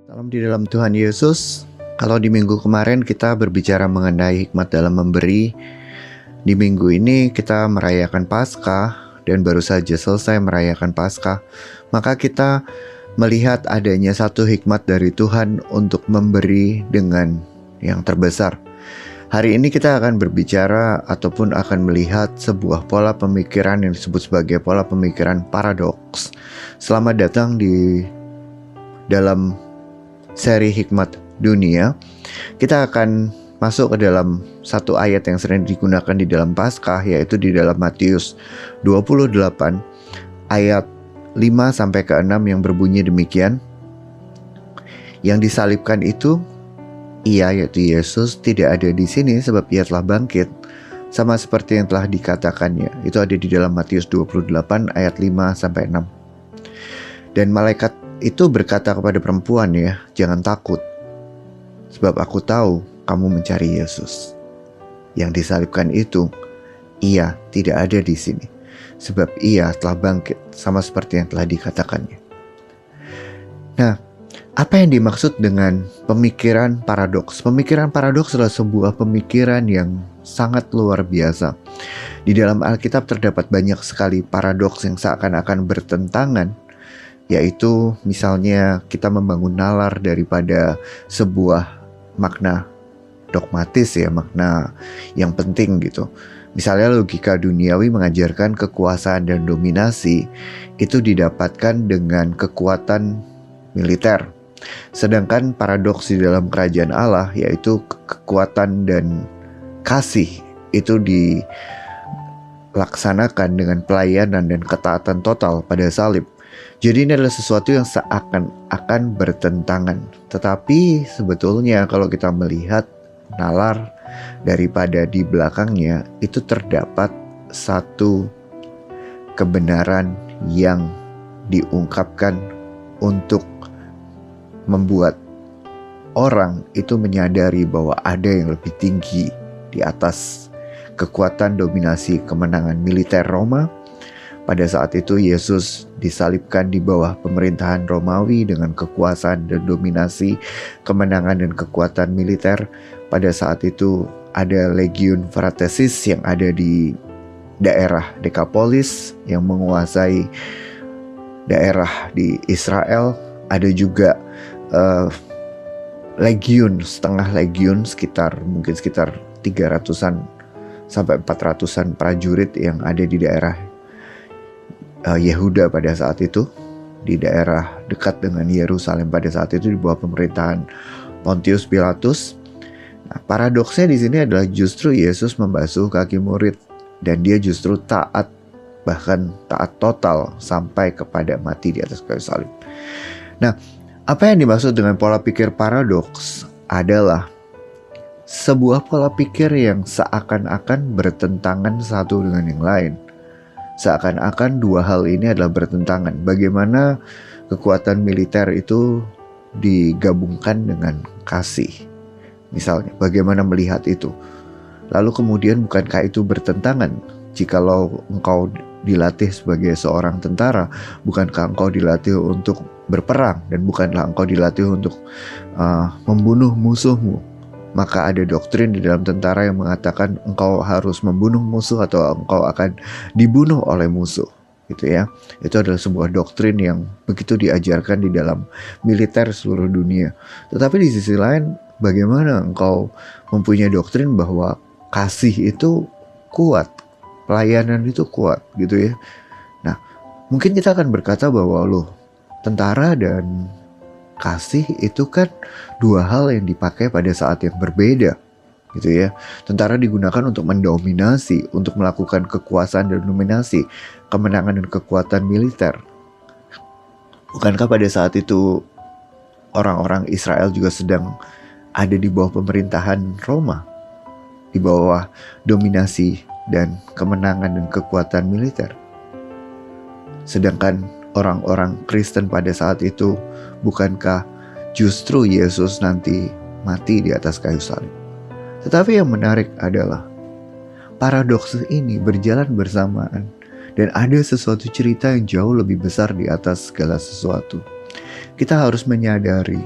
Salam di dalam Tuhan Yesus. Kalau di minggu kemarin kita berbicara mengenai hikmat dalam memberi, di minggu ini kita merayakan Paskah dan baru saja selesai merayakan Paskah. Maka kita melihat adanya satu hikmat dari Tuhan untuk memberi dengan yang terbesar. Hari ini kita akan berbicara ataupun akan melihat sebuah pola pemikiran yang disebut sebagai pola pemikiran paradoks. Selamat datang di dalam seri Hikmat Dunia. Kita akan masuk ke dalam satu ayat yang sering digunakan di dalam Paskah, yaitu di dalam Matius 28 ayat 5-6 yang berbunyi demikian. Yang disalibkan itu ia, yaitu Yesus, tidak ada di sini sebab ia telah bangkit, sama seperti yang telah dikatakannya. Itu ada di dalam Matius 28 ayat 5-6. Dan malaikat itu berkata kepada perempuan, ya, jangan takut, sebab aku tahu kamu mencari Yesus. Yang disalibkan itu ia tidak ada di sini, sebab ia telah bangkit, sama seperti yang telah dikatakannya. Nah, apa yang dimaksud dengan pemikiran paradoks? Pemikiran paradoks adalah sebuah pemikiran yang sangat luar biasa. Di dalam Alkitab terdapat banyak sekali paradoks yang seakan-akan bertentangan, yaitu misalnya kita membangun nalar daripada sebuah makna dogmatis, ya, makna yang penting gitu. Misalnya logika duniawi mengajarkan kekuasaan dan dominasi itu didapatkan dengan kekuatan militer. Sedangkan paradoks di dalam kerajaan Allah, yaitu kekuatan dan kasih, itu dilaksanakan dengan pelayanan dan ketaatan total pada salib. Jadi ini adalah sesuatu yang seakan-akan bertentangan. Tetapi sebetulnya kalau kita melihat nalar daripada di belakangnya, itu terdapat satu kebenaran yang diungkapkan untuk membuat orang itu menyadari bahwa ada yang lebih tinggi di atas kekuatan dominasi kemenangan militer Roma. Pada saat itu Yesus disalibkan di bawah pemerintahan Romawi dengan kekuasaan dan dominasi kemenangan dan kekuatan militer. Pada saat itu ada Legiun Fratesis yang ada di daerah Dekapolis yang menguasai daerah di Israel. Ada juga legiun, setengah legiun, mungkin sekitar 300-an sampai 400-an prajurit yang ada di daerah Yehuda pada saat itu, di daerah dekat dengan Yerusalem pada saat itu di bawah pemerintahan Pontius Pilatus. Nah, paradoksnya di sini adalah justru Yesus membasuh kaki murid dan dia justru taat, bahkan taat total sampai kepada mati di atas kayu salib. Nah, apa yang dimaksud dengan pola pikir paradoks adalah sebuah pola pikir yang seakan-akan bertentangan satu dengan yang lain. Seakan-akan dua hal ini adalah bertentangan. Bagaimana kekuatan militer itu digabungkan dengan kasih. Misalnya, bagaimana melihat itu? Lalu kemudian bukankah itu bertentangan? Jikalau engkau dilatih sebagai seorang tentara, bukankah engkau dilatih untuk berperang dan bukanlah engkau dilatih untuk membunuh musuhmu? Maka ada doktrin di dalam tentara yang mengatakan engkau harus membunuh musuh atau engkau akan dibunuh oleh musuh, gitu ya. Itu adalah sebuah doktrin yang begitu diajarkan di dalam militer seluruh dunia. Tetapi di sisi lain, bagaimana engkau mempunyai doktrin bahwa kasih itu kuat, pelayanan itu kuat, gitu ya. Nah, mungkin kita akan berkata bahwa tentara dan kasih itu kan dua hal yang dipakai pada saat yang berbeda, gitu ya. Tentara digunakan untuk mendominasi, untuk melakukan kekuasaan dan dominasi, kemenangan dan kekuatan militer. Bukankah pada saat itu orang-orang Israel juga sedang ada di bawah pemerintahan Roma, di bawah dominasi dan kemenangan dan kekuatan militer? Sedangkan orang-orang Kristen pada saat itu, bukankah justru Yesus nanti mati di atas kayu salib? Tetapi yang menarik adalah paradoks ini berjalan bersamaan dan ada sesuatu cerita yang jauh lebih besar di atas segala sesuatu. Kita harus menyadari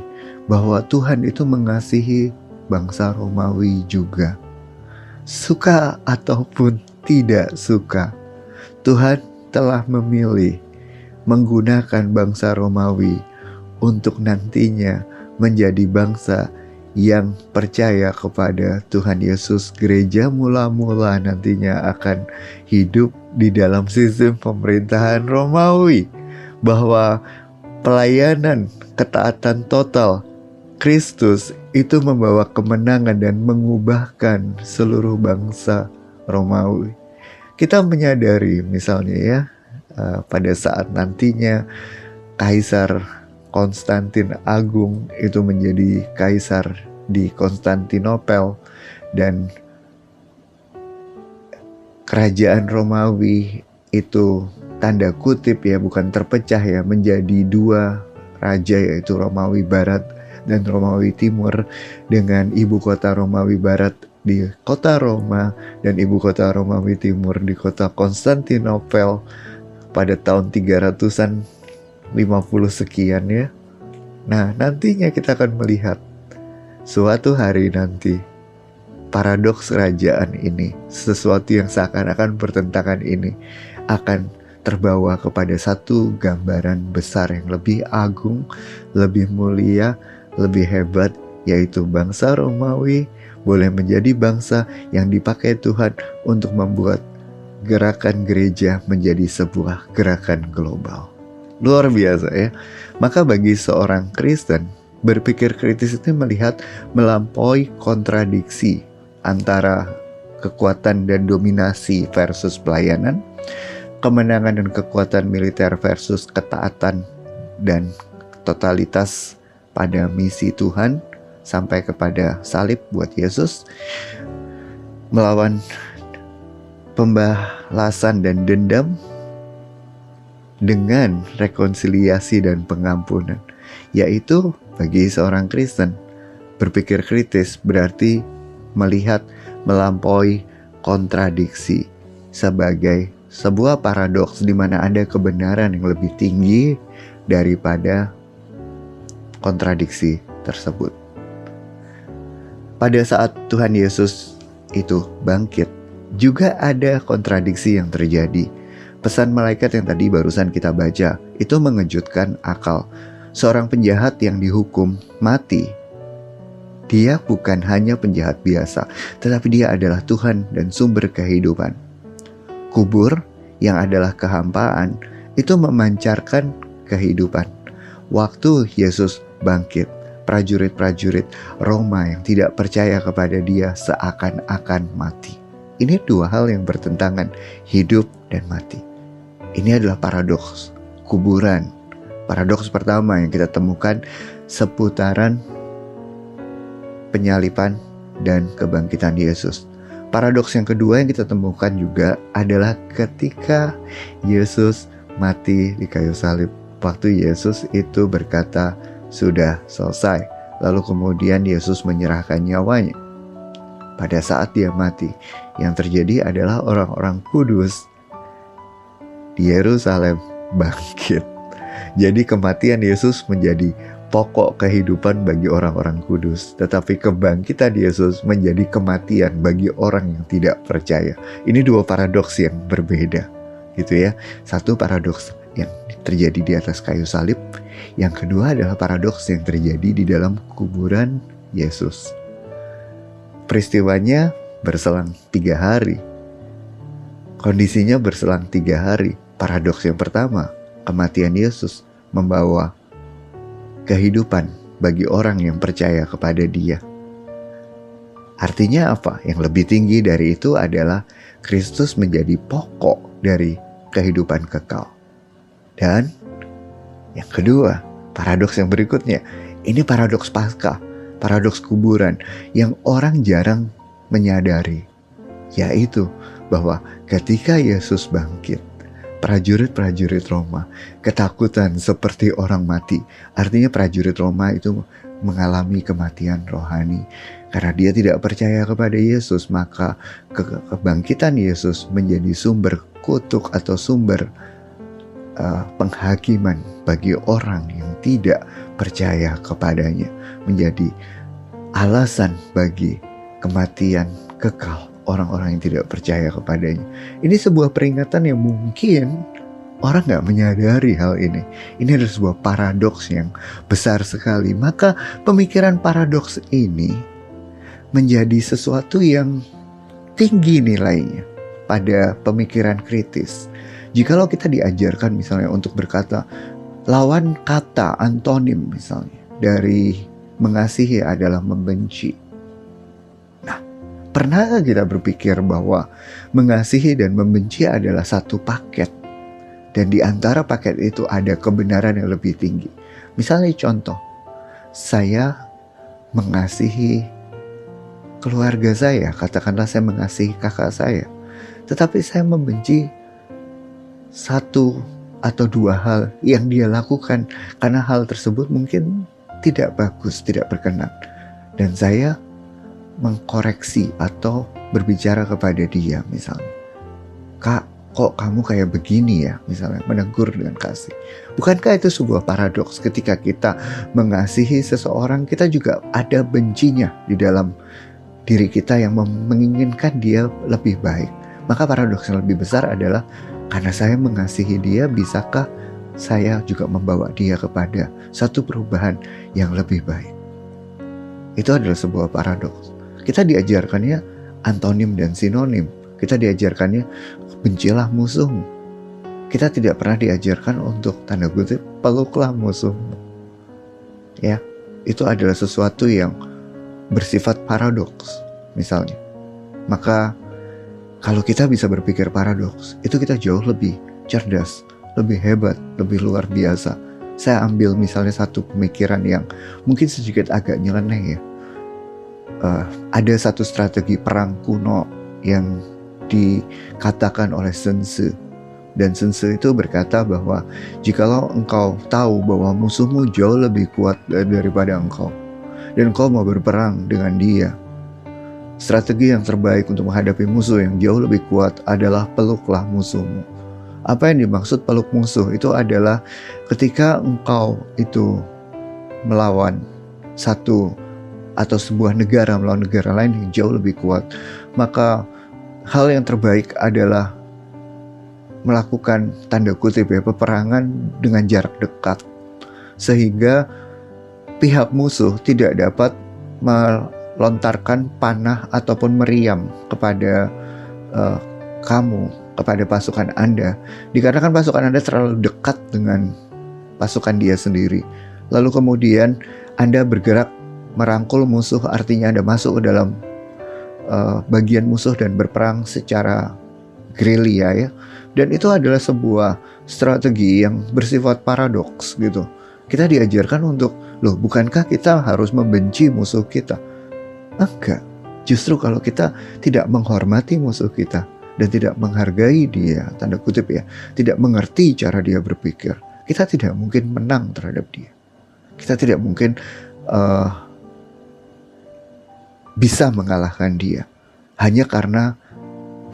bahwa Tuhan itu mengasihi bangsa Romawi juga. Suka ataupun tidak suka, Tuhan telah memilih menggunakan bangsa Romawi untuk nantinya menjadi bangsa yang percaya kepada Tuhan Yesus. Gereja mula-mula nantinya akan hidup di dalam sistem pemerintahan Romawi, bahwa pelayanan ketaatan total Kristus itu membawa kemenangan dan mengubahkan seluruh bangsa Romawi. Kita menyadari misalnya ya, pada saat nantinya Kaisar Konstantin Agung itu menjadi kaisar di Konstantinopel, dan kerajaan Romawi itu tanda kutip ya, bukan terpecah ya, menjadi dua raja, yaitu Romawi Barat dan Romawi Timur, dengan ibu kota Romawi Barat di kota Roma dan ibu kota Romawi Timur di kota Konstantinopel pada tahun 300-an 50 sekian ya. Nah, nantinya kita akan melihat suatu hari nanti paradoks kerajaan ini, sesuatu yang seakan-akan bertentangan ini, akan terbawa kepada satu gambaran besar yang lebih agung, lebih mulia, lebih hebat, yaitu bangsa Romawi boleh menjadi bangsa yang dipakai Tuhan untuk membuat gerakan gereja menjadi sebuah gerakan global. Luar biasa ya. Maka bagi seorang Kristen, berpikir kritis itu melihat melampaui kontradiksi antara kekuatan dan dominasi versus pelayanan, kemenangan dan kekuatan militer versus ketaatan dan totalitas pada misi Tuhan sampai kepada salib buat Yesus, melawan pembalasan dan dendam dengan rekonsiliasi dan pengampunan. Yaitu bagi seorang Kristen, berpikir kritis berarti melihat melampaui kontradiksi sebagai sebuah paradoks di mana ada kebenaran yang lebih tinggi daripada kontradiksi tersebut. Pada saat Tuhan Yesus itu bangkit, juga ada kontradiksi yang terjadi. Pesan malaikat yang tadi barusan kita baca itu mengejutkan akal. Seorang penjahat yang dihukum mati, dia bukan hanya penjahat biasa, tetapi dia adalah Tuhan dan sumber kehidupan. Kubur yang adalah kehampaan itu memancarkan kehidupan. Waktu Yesus bangkit, prajurit-prajurit Roma yang tidak percaya kepada dia seakan-akan mati. Ini dua hal yang bertentangan, hidup dan mati. Ini adalah paradoks kuburan. Paradoks pertama yang kita temukan seputaran penyaliban dan kebangkitan Yesus. Paradoks yang kedua yang kita temukan juga adalah ketika Yesus mati di kayu salib. Waktu Yesus itu berkata, "Sudah selesai." Lalu kemudian Yesus menyerahkan nyawanya. Pada saat dia mati, yang terjadi adalah orang-orang kudus di Yerusalem bangkit. Jadi kematian Yesus menjadi pokok kehidupan bagi orang-orang kudus, tetapi kebangkitan Yesus menjadi kematian bagi orang yang tidak percaya. Ini dua paradoks yang berbeda, gitu ya. Satu paradoks yang terjadi di atas kayu salib, yang kedua adalah paradoks yang terjadi di dalam kuburan Yesus. Peristiwanya berselang 3 hari. Kondisinya berselang 3 hari. Paradoks yang pertama, kematian Yesus membawa kehidupan bagi orang yang percaya kepada Dia. Artinya apa? Yang lebih tinggi dari itu adalah Kristus menjadi pokok dari kehidupan kekal. Dan yang kedua, paradoks yang berikutnya, ini paradoks Paskah, paradoks kuburan yang orang jarang menyadari, yaitu bahwa ketika Yesus bangkit, prajurit-prajurit Roma ketakutan seperti orang mati. Artinya prajurit Roma itu mengalami kematian rohani karena dia tidak percaya kepada Yesus. Maka kebangkitan Yesus menjadi sumber kutuk atau sumber penghakiman bagi orang yang tidak percaya kepadanya, menjadi alasan bagi kematian kekal orang-orang yang tidak percaya kepadanya. Ini sebuah peringatan yang mungkin orang gak menyadari hal ini. Ini adalah sebuah paradoks yang besar sekali. Maka pemikiran paradoks ini menjadi sesuatu yang tinggi nilainya pada pemikiran kritis. Jikalau kita diajarkan misalnya untuk berkata lawan kata antonim misalnya dari mengasihi adalah membenci. Nah, pernahkah kita berpikir bahwa mengasihi dan membenci adalah satu paket? Dan di antara paket itu ada kebenaran yang lebih tinggi. Misalnya contoh, saya mengasihi keluarga saya, katakanlah saya mengasihi kakak saya. Tetapi saya membenci satu atau dua hal yang dia lakukan karena hal tersebut mungkin tidak bagus, tidak berkenan. Dan saya mengkoreksi atau berbicara kepada dia misalnya, "Kak, kok kamu kayak begini ya?" Misalnya menegur dengan kasih. Bukankah itu sebuah paradoks? Ketika kita mengasihi seseorang, kita juga ada bencinya di dalam diri kita yang menginginkan dia lebih baik. Maka paradoks yang lebih besar adalah karena saya mengasihi dia, bisakah saya juga membawa dia kepada satu perubahan yang lebih baik? Itu adalah sebuah paradoks. Kita diajarkannya antonim dan sinonim. Kita diajarkannya bencilah musuhmu. Kita tidak pernah diajarkan untuk tanda kutip peluklah musuhmu. Ya, itu adalah sesuatu yang bersifat paradoks misalnya. Maka kalau kita bisa berpikir paradoks, itu kita jauh lebih cerdas, lebih hebat, lebih luar biasa. Saya ambil misalnya satu pemikiran yang mungkin sedikit agak nyeleneh ya. Ada satu strategi perang kuno yang dikatakan oleh Sun Tzu. Dan Sun Tzu itu berkata bahwa jikalau engkau tahu bahwa musuhmu jauh lebih kuat daripada engkau, dan engkau mau berperang dengan dia, strategi yang terbaik untuk menghadapi musuh yang jauh lebih kuat adalah peluklah musuhmu. Apa yang dimaksud peluk musuh? Itu adalah ketika engkau itu melawan satu atau sebuah negara melawan negara lain yang jauh lebih kuat, maka hal yang terbaik adalah melakukan tanda kutip ya peperangan dengan jarak dekat, sehingga pihak musuh tidak dapat melontarkan panah ataupun meriam kepada kamu, kepada pasukan Anda, dikarenakan pasukan Anda terlalu dekat dengan pasukan dia sendiri. Lalu kemudian Anda bergerak merangkul musuh, artinya Anda masuk ke dalam bagian musuh dan berperang secara gerilya ya. Dan itu adalah sebuah strategi yang bersifat paradoks gitu. Kita diajarkan untuk, loh bukankah kita harus membenci musuh kita? Enggak. Justru kalau kita tidak menghormati musuh kita dan tidak menghargai dia, tanda kutip ya, tidak mengerti cara dia berpikir, kita tidak mungkin menang terhadap dia. Kita tidak mungkin bisa mengalahkan dia hanya karena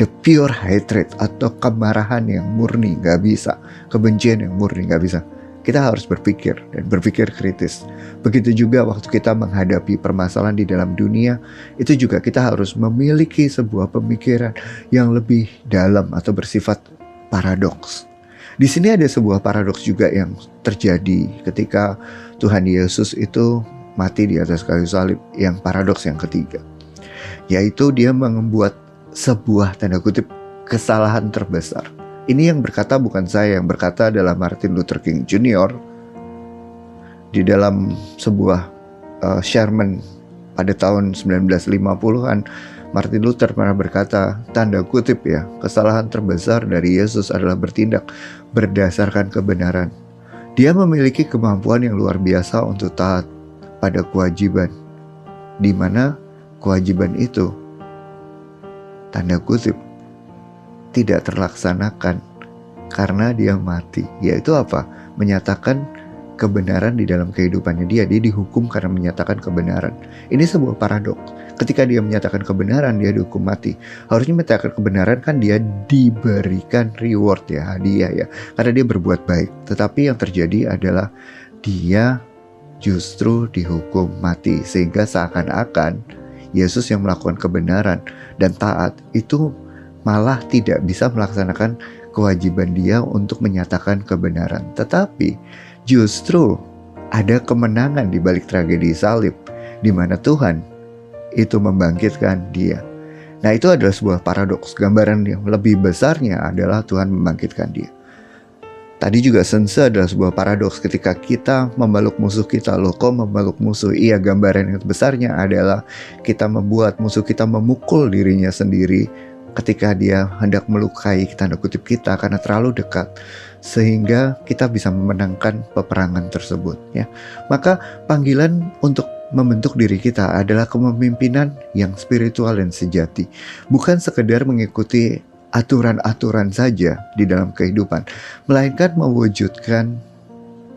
the pure hatred atau kemarahan yang murni, gak bisa. Kebencian yang murni, gak bisa. Kita harus berpikir dan berpikir kritis. Begitu juga waktu kita menghadapi permasalahan di dalam dunia, itu juga kita harus memiliki sebuah pemikiran yang lebih dalam atau bersifat paradoks. Di sini ada sebuah paradoks juga yang terjadi ketika Tuhan Yesus itu mati di atas kayu salib, yang paradoks yang ketiga, yaitu dia membuat sebuah tanda kutip kesalahan terbesar. Ini yang berkata bukan saya, yang berkata adalah Martin Luther King Jr. Di dalam sebuah sermon pada tahun 1950-an, Martin Luther pernah berkata, tanda kutip ya, kesalahan terbesar dari Yesus adalah bertindak berdasarkan kebenaran. Dia memiliki kemampuan yang luar biasa untuk taat pada kewajiban, di mana kewajiban itu tanda kutip tidak terlaksanakan karena dia mati. Yaitu apa? Menyatakan kebenaran di dalam kehidupannya dia dihukum karena menyatakan kebenaran. Ini sebuah paradoks. Ketika dia menyatakan kebenaran, dia dihukum mati. Harusnya menyatakan kebenaran kan dia diberikan reward ya, hadiah ya, karena dia berbuat baik. Tetapi yang terjadi adalah dia justru dihukum mati. Sehingga seakan-akan Yesus yang melakukan kebenaran dan taat itu malah tidak bisa melaksanakan kewajiban dia untuk menyatakan kebenaran. Tetapi justru ada kemenangan di balik tragedi salib, di mana Tuhan itu membangkitkan dia. Nah, itu adalah sebuah paradoks. Gambaran yang lebih besarnya adalah Tuhan membangkitkan dia. Tadi juga sense adalah sebuah paradoks ketika kita memeluk musuh kita. Loh, kok memeluk musuh? Iya, gambaran yang besarnya adalah kita membuat musuh kita memukul dirinya sendiri ketika dia hendak melukai tanda kutip kita karena terlalu dekat, sehingga kita bisa memenangkan peperangan tersebut, ya. Maka panggilan untuk membentuk diri kita adalah kepemimpinan yang spiritual dan sejati, bukan sekedar mengikuti aturan-aturan saja di dalam kehidupan, melainkan mewujudkan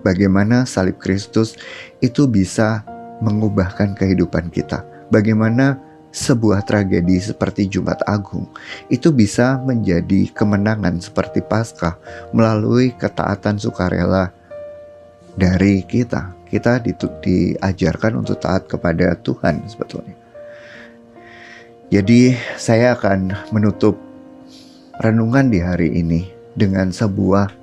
bagaimana salib Kristus itu bisa mengubahkan kehidupan kita. Bagaimana sebuah tragedi seperti Jumat Agung itu bisa menjadi kemenangan seperti Paskah melalui ketaatan sukarela dari kita. Kita diajarkan untuk taat kepada Tuhan sebetulnya. Jadi saya akan menutup renungan di hari ini dengan sebuah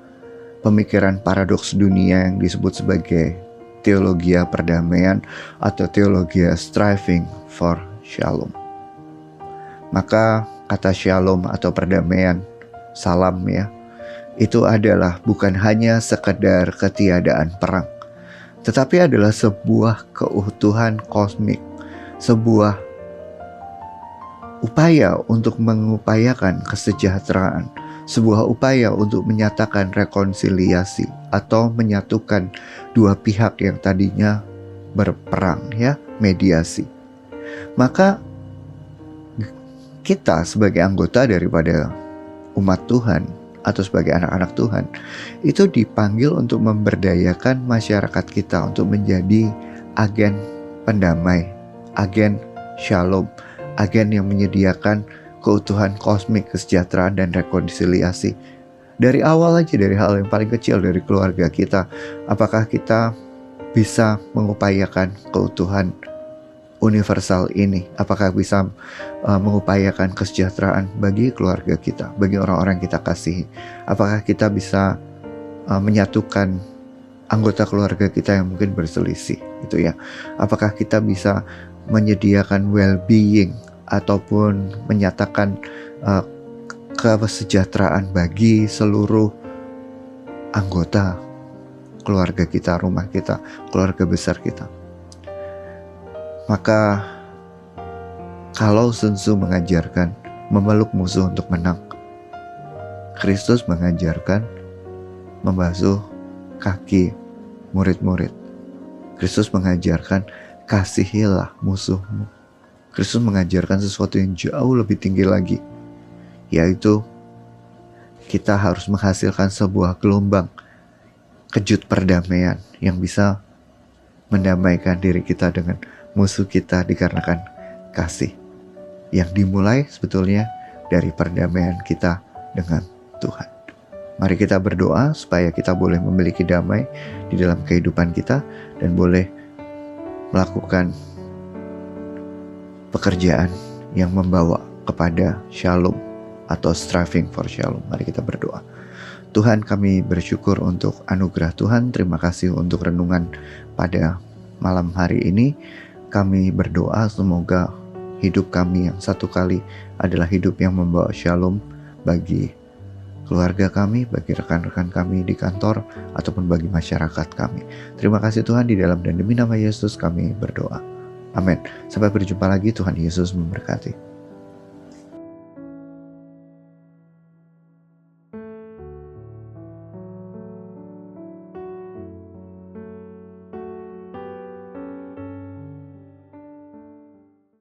pemikiran paradoks dunia yang disebut sebagai teologia perdamaian atau teologia striving for shalom. Maka kata shalom atau perdamaian, salam ya, itu adalah bukan hanya sekedar ketiadaan perang, tetapi adalah sebuah keutuhan kosmik, sebuah upaya untuk mengupayakan kesejahteraan, sebuah upaya untuk menyatakan rekonsiliasi atau menyatukan dua pihak yang tadinya berperang, ya, mediasi. Maka kita sebagai anggota daripada umat Tuhan atau sebagai anak-anak Tuhan itu dipanggil untuk memberdayakan masyarakat kita untuk menjadi agen pendamai, agen shalom, agen yang menyediakan keutuhan kosmik, kesejahteraan dan rekonsiliasi. Dari awal aja, dari hal yang paling kecil, dari keluarga kita. Apakah kita bisa mengupayakan keutuhan universal ini? Apakah bisa mengupayakan kesejahteraan bagi keluarga kita, bagi orang-orang yang kita kasihi? Apakah kita bisa menyatukan anggota keluarga kita yang mungkin berselisih, gitu ya? Apakah kita bisa menyediakan well-being ataupun menyatakan kesejahteraan bagi seluruh anggota keluarga kita, rumah kita, keluarga besar kita? Maka kalau Sun Tzu mengajarkan memeluk musuh untuk menang, Kristus mengajarkan membasuh kaki murid-murid. Kristus mengajarkan kasihilah musuhmu. Kristus mengajarkan sesuatu yang jauh lebih tinggi lagi, yaitu kita harus menghasilkan sebuah gelombang kejut perdamaian yang bisa mendamaikan diri kita dengan musuh kita dikarenakan kasih yang dimulai sebetulnya dari perdamaian kita dengan Tuhan. Mari kita berdoa supaya kita boleh memiliki damai di dalam kehidupan kita dan boleh melakukan pekerjaan yang membawa kepada shalom atau striving for shalom. Mari kita berdoa. Tuhan, kami bersyukur untuk anugerah Tuhan. Terima kasih untuk renungan pada malam hari ini. Kami berdoa semoga hidup kami yang satu kali adalah hidup yang membawa shalom bagi keluarga kami, bagi rekan-rekan kami di kantor, ataupun bagi masyarakat kami. Terima kasih Tuhan, di dalam dan demi nama Yesus kami berdoa. Amin. Sampai berjumpa lagi, Tuhan Yesus memberkati.